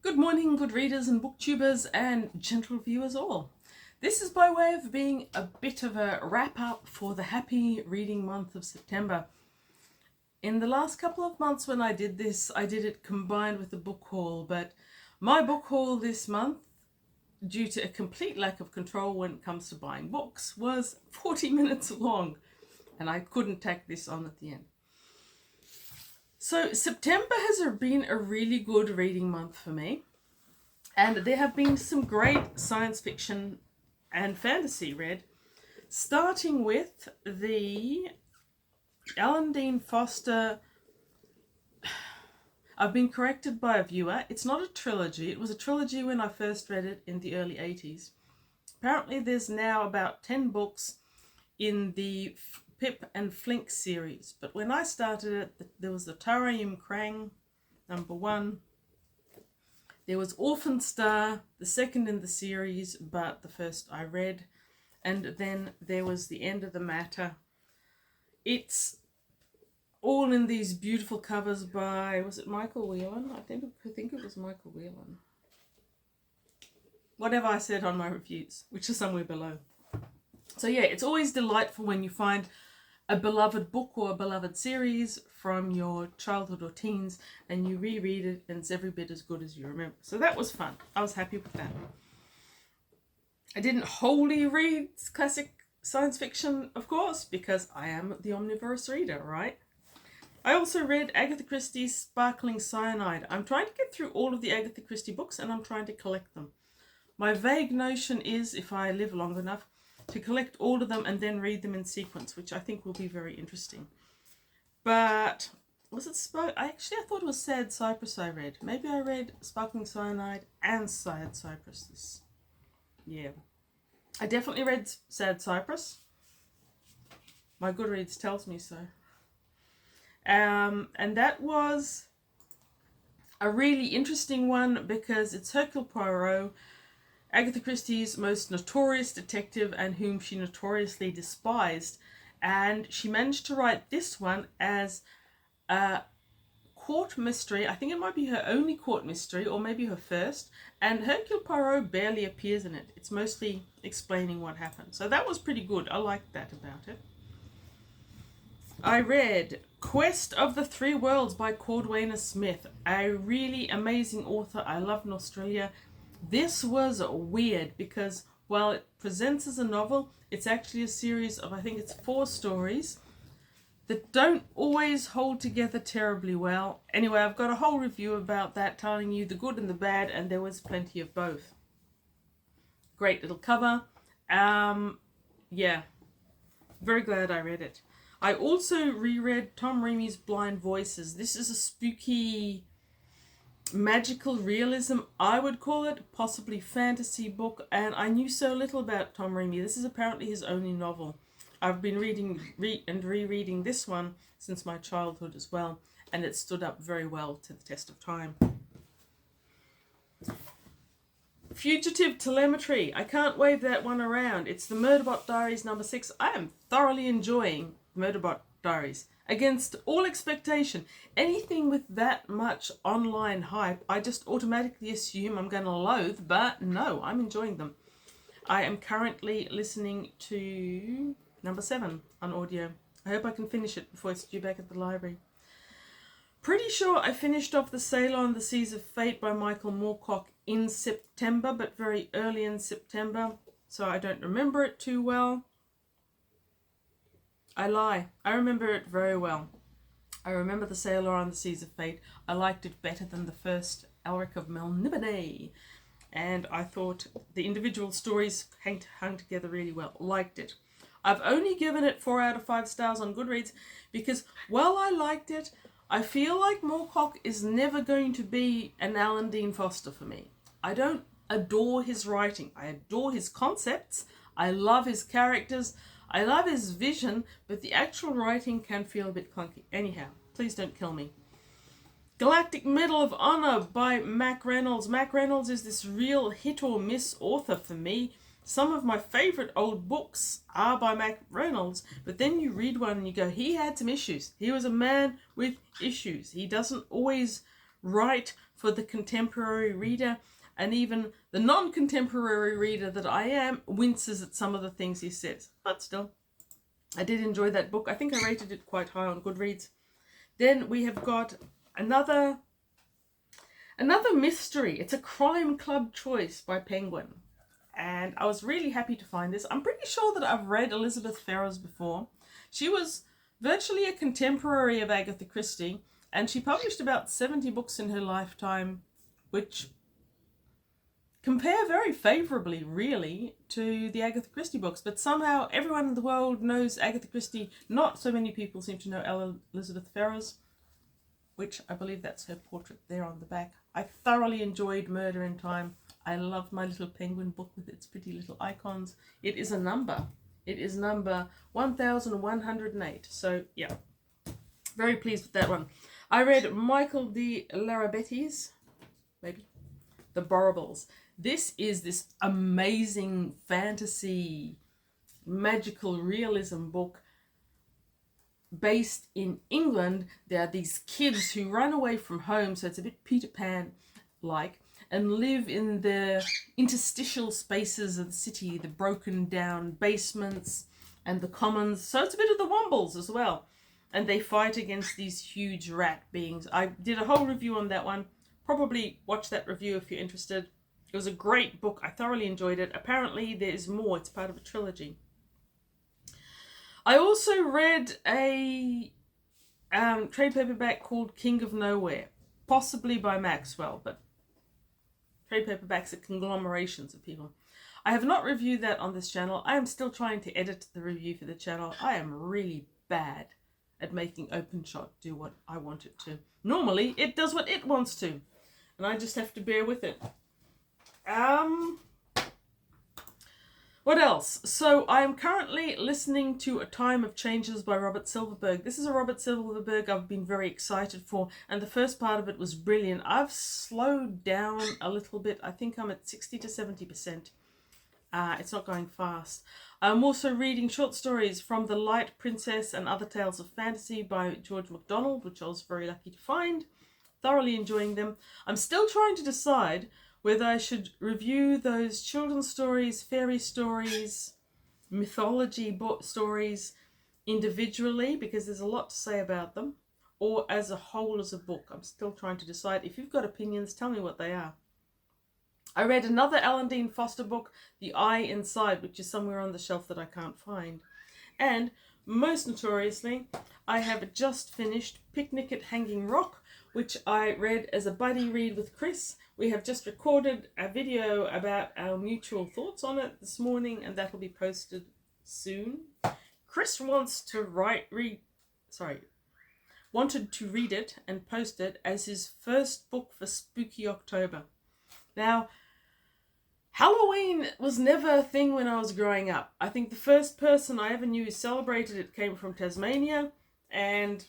Good morning, good readers and booktubers and gentle viewers all. This is by way of being a bit of a wrap up for the happy reading month of September. In the last couple of months when I did this, I did it combined with the book haul, but my book haul this month, due to a complete lack of control when it comes to buying books, was 40 minutes long, and I couldn't tack this on at the end. So September has been a really good reading month for me, and there have been some great science fiction and fantasy read, starting with the Alan Dean Foster. I've been corrected by a viewer. It's not a trilogy. It was a trilogy when I first read it in the early 80s. Apparently there's now about 10 books in the Pip and Flink series, but when I started it, there was the Tara Krang #1. There was Orphan Star, the second in the series, but the first I read, and then there was The End of the Matter. It's all in these beautiful covers by, was it Michael Whelan? I think it was Michael Whelan. Whatever I said on my reviews, which is somewhere below. So yeah, it's always delightful when you find a beloved book or a beloved series from your childhood or teens and you reread it and it's every bit as good as you remember. So that was fun. I was happy with that. I didn't wholly read classic science fiction, of course, because I am the omnivorous reader, right? I also read Agatha Christie's Sparkling Cyanide. I'm trying to get through all of the Agatha Christie books and I'm trying to collect them. My vague notion is, if I live long enough, to collect all of them and then read them in sequence, which I think will be very interesting. But was it I thought it was Sad Cypress I read. Maybe I read Sparkling Cyanide and Sad Cypress. Yeah. I definitely read Sad Cypress. My Goodreads tells me so. And that was a really interesting one because it's Hercule Poirot, Agatha Christie's most notorious detective and whom she notoriously despised. And she managed to write this one as a court mystery. I think it might be her only court mystery or maybe her first. And Hercule Poirot barely appears in it. It's mostly explaining what happened. So that was pretty good. I liked that about it. I read Quest of the Three Worlds by Cordwainer Smith, a really amazing author I love in Australia. This was weird because while it presents as a novel, it's actually a series of, I think it's 4 stories that don't always hold together terribly well. Anyway, I've got a whole review about that telling you the good and the bad, and there was plenty of both. Great little cover. Yeah, very glad I read it. I also reread Tom Reamy's Blind Voices. This is a spooky magical realism, I would call it, possibly fantasy book, and I knew so little about Tom Reamy. This is apparently his only novel. I've been reading and rereading this one since my childhood as well, and it stood up very well to the test of time. Fugitive Telemetry. I can't wave that one around. It's the Murderbot Diaries #6. I am thoroughly enjoying Murderbot Diaries. Against all expectation, anything with that much online hype, I just automatically assume I'm going to loathe, but no, I'm enjoying them. I am currently listening to #7 on audio. I hope I can finish it before it's due back at the library. Pretty sure I finished off The Sailor on the Seas of Fate by Michael Moorcock in September, but very early in September, so I don't remember it too well. I lie. I remember it very well. I remember The Sailor on the Seas of Fate. I liked it better than the first Alric of Melniboné. And I thought the individual stories hung together really well. Liked it. I've only given it 4 out of 5 stars on Goodreads because while I liked it, I feel like Moorcock is never going to be an Alan Dean Foster for me. I don't adore his writing. I adore his concepts. I love his characters. I love his vision, but the actual writing can feel a bit clunky. Anyhow, please don't kill me. Galactic Medal of Honor by Mac Reynolds. Mac Reynolds is this real hit or miss author for me. Some of my favourite old books are by Mac Reynolds, but then you read one and you go, he had some issues. He was a man with issues. He doesn't always write for the contemporary reader, and even the non-contemporary reader that I am winces at some of the things he says. But still, I did enjoy that book. I think I rated it quite high on Goodreads. Then we have got another mystery. It's a Crime Club choice by Penguin. And I was really happy to find this. I'm pretty sure that I've read Elizabeth Ferrars before. She was virtually a contemporary of Agatha Christie, and she published about 70 books in her lifetime, which compare very favourably, really, to the Agatha Christie books. But somehow everyone in the world knows Agatha Christie. Not so many people seem to know Elizabeth Ferrars, which I believe that's her portrait there on the back. I thoroughly enjoyed Murder in Time. I love my little penguin book with its pretty little icons. It is a number. It is number 1108. So, yeah, very pleased with that one. I read Michael de Larrabetti's, maybe, The Borrables. This is this amazing fantasy, magical realism book based in England. There are these kids who run away from home, so it's a bit Peter Pan-like, and live in the interstitial spaces of the city, the broken down basements and the commons. So it's a bit of the Wombles as well. And they fight against these huge rat beings. I did a whole review on that one. Probably watch that review if you're interested. It was a great book. I thoroughly enjoyed it. Apparently there is more. It's part of a trilogy. I also read a trade paperback called King of Nowhere, possibly by Maxwell, but trade paperbacks are conglomerations of people. I have not reviewed that on this channel. I am still trying to edit the review for the channel. I am really bad at making OpenShot do what I want it to. Normally, it does what it wants to, and I just have to bear with it. What else? So I am currently listening to A Time of Changes by Robert Silverberg. This is a Robert Silverberg I've been very excited for, and the first part of it was brilliant. I've slowed down a little bit. I think I'm at 60 to 70%. It's not going fast. I'm also reading short stories from The Light Princess and Other Tales of Fantasy by George MacDonald, which I was very lucky to find. Thoroughly enjoying them. I'm still trying to decide whether I should review those children's stories, fairy stories, mythology stories individually, because there's a lot to say about them, or as a whole as a book. I'm still trying to decide. If you've got opinions, tell me what they are. I read another Alan Dean Foster book, The Eye Inside, which is somewhere on the shelf that I can't find. And most notoriously, I have just finished Picnic at Hanging Rock, which I read as a buddy read with Chris. We have just recorded a video about our mutual thoughts on it this morning, and that will be posted soon. Chris wanted to read it and post it as his first book for Spooky October. Now, Halloween was never a thing when I was growing up. I think the first person I ever knew who celebrated it came from Tasmania, and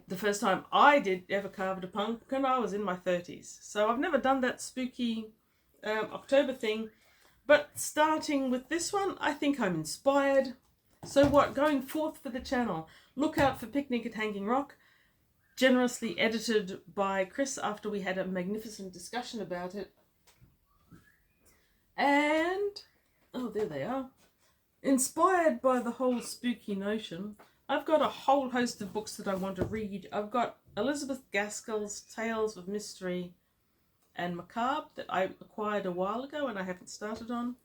the first time I did ever carve a pumpkin, I was in my 30s. So I've never done that spooky October thing. But starting with this one, I think I'm inspired. So what, going forth for the channel, look out for Picnic at Hanging Rock, generously edited by Chris after we had a magnificent discussion about it. And, oh, there they are. Inspired by the whole spooky notion, I've got a whole host of books that I want to read. I've got Elizabeth Gaskell's Tales of Mystery and Macabre that I acquired a while ago and I haven't started on.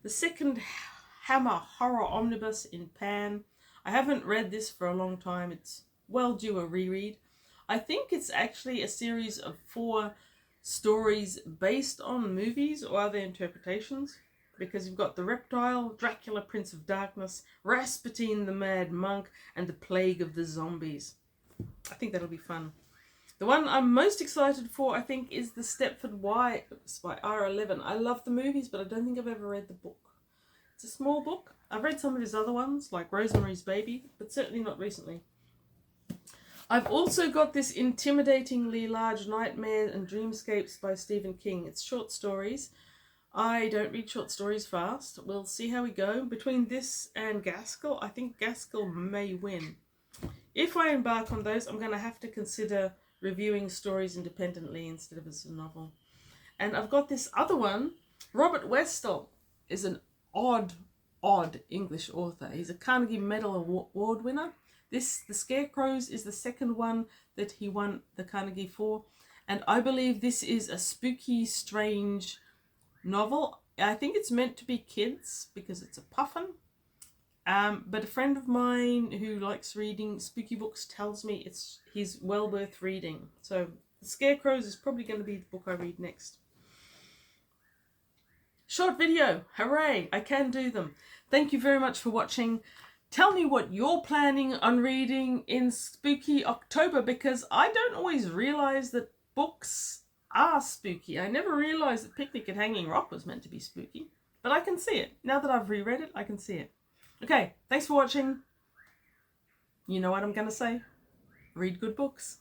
The second Hammer Horror Omnibus in Pan. I haven't read this for a long time. It's well due a reread. I think it's actually a series of 4 stories based on movies or other interpretations, because you've got The Reptile, Dracula, Prince of Darkness, Rasputin the Mad Monk, and The Plague of the Zombies. I think that'll be fun. The one I'm most excited for, I think, is The Stepford Wives by R11. I love the movies, but I don't think I've ever read the book. It's a small book. I've read some of his other ones, like Rosemary's Baby, but certainly not recently. I've also got this intimidatingly large Nightmares and Dreamscapes by Stephen King. It's short stories. I don't read short stories fast. We'll see how we go. Between this and Gaskell, I think Gaskell may win. If I embark on those, I'm going to have to consider reviewing stories independently instead of as a novel. And I've got this other one. Robert Westall is an odd English author. He's a Carnegie Medal Award winner. The Scarecrows is the second one that he won the Carnegie for. And I believe this is a spooky, strange novel. I think it's meant to be kids because it's a puffin. But a friend of mine who likes reading spooky books tells me he's well worth reading. So The Scarecrows is probably going to be the book I read next. Short video, hooray, I can do them. Thank you very much for watching. Tell me what you're planning on reading in spooky October, because I don't always realise that books are spooky. I never realised that Picnic at Hanging Rock was meant to be spooky, but I can see it. Now that I've reread it, I can see it. Okay, thanks for watching. You know what I'm going to say? Read good books.